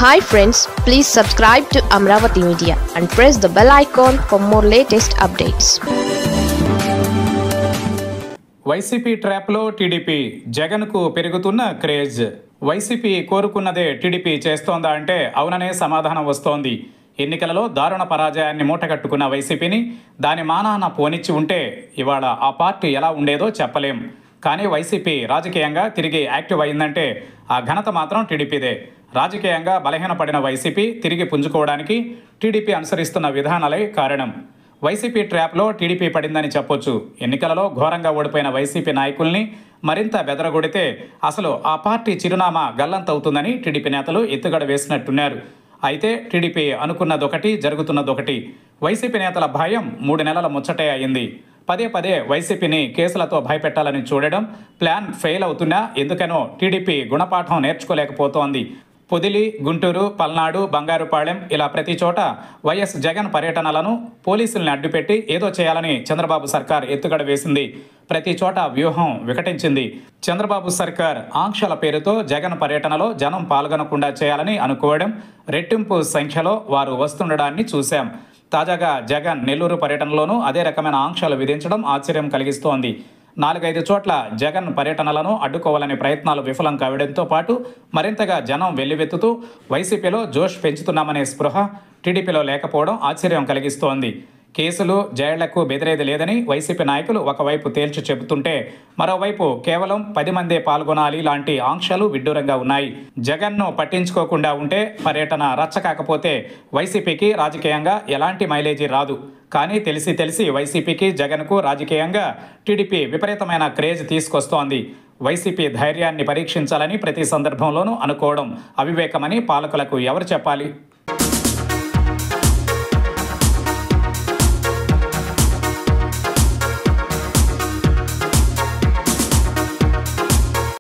Hi friends, please subscribe to Amravati Media and press the bell icon for more latest updates. YCP ట్రాప్లో TDP జగన్కు పెరుగుతున్న craze. YCP కోరుకున్నదే TDP చేస్తోందా అంటే అవుననే సమాధానం వస్తోంది. ఎన్నికలలో దారుణ పరాజయాన్ని మూటగట్టుకున్న వైసీపీని దాని మానాన పోనిచ్చి ఉంటే ఇవాళ ఆ పార్టీ ఎలా ఉండేదో చెప్పలేం. కానీ వైసీపీ రాజకీయంగా తిరిగి యాక్టివ్ అయిందంటే ఆ ఘనత మాత్రం టీడీపీదే. రాజకీయంగా బలహీనపడిన వైసీపీ తిరిగి పుంజుకోవడానికి టీడీపీ అనుసరిస్తున్న విధానాలే కారణం. వైసీపీ ట్రాప్లో టీడీపీ పడిందని చెప్పొచ్చు. ఎన్నికలలో ఘోరంగా ఓడిపోయిన వైసీపీ నాయకుల్ని మరింత బెదరగొడితే అసలు ఆ పార్టీ చిరునామా గల్లంతవుతుందని టీడీపీ నేతలు ఎత్తుగడ వేసినట్టున్నారు. అయితే టీడీపీ అనుకున్నదొకటి, జరుగుతున్నదొకటి. వైసీపీ నేతల భయం 3 నెలల ముచ్చటే అయింది. పదే పదే వైసీపీని కేసులతో భయపెట్టాలని చూడడం ప్లాన్ ఫెయిల్ అవుతున్నా ఎందుకనో టీడీపీ గుణపాఠం నేర్చుకోలేకపోతోంది. పొదిలి, గుంటూరు, పల్నాడు, బంగారుపాళెం ఇలా ప్రతి చోట వైఎస్ జగన్ పర్యటనలను పోలీసుల్ని అడ్డుపెట్టి ఏదో చేయాలని చంద్రబాబు సర్కార్ ఎత్తుగడ వేసింది. ప్రతి చోట వ్యూహం వికటించింది. చంద్రబాబు సర్కార్ ఆంక్షల పేరుతో జగన్ పర్యటనలో జనం పాల్గొనకుండా చేయాలని అనుకోవడం, రెట్టింపు సంఖ్యలో వారు వస్తుండడాన్ని చూశాం. తాజాగా జగన్ నెల్లూరు పర్యటనలోనూ అదే రకమైన ఆంక్షలు విధించడం ఆశ్చర్యం కలిగిస్తోంది. 4-5 చోట్ల జగన్ పర్యటనలను అడ్డుకోవాలనే ప్రయత్నాలు విఫలం కావడంతో పాటు మరింతగా జనం వెల్లువెత్తుతూ వైసీపీలో జోష్ పెంచుతున్నామనే స్పృహ టీడీపీలో లేకపోవడం ఆశ్చర్యం కలిగిస్తోంది. కేసులు, జైళ్లకు బెదిరేది లేదని వైసీపీ నాయకులు ఒకవైపు తేల్చి చెబుతుంటే మరోవైపు కేవలం 10 మందే పాల్గొనాలి లాంటి ఆంక్షలు విడ్డూరంగా ఉన్నాయి. జగన్ను పట్టించుకోకుండా ఉంటే పర్యటన రచ్చకాకపోతే వైసీపీకి రాజకీయంగా ఎలాంటి మైలేజీ రాదు. కానీ తెలిసి వైసీపీకి, జగన్కు రాజకీయంగా టీడీపీ విపరీతమైన క్రేజ్ తీసుకొస్తోంది. వైసీపీ ధైర్యాన్ని పరీక్షించాలని ప్రతి సందర్భంలోనూ అనుకోవడం అవివేకమని పాలకులకు ఎవరు చెప్పాలి?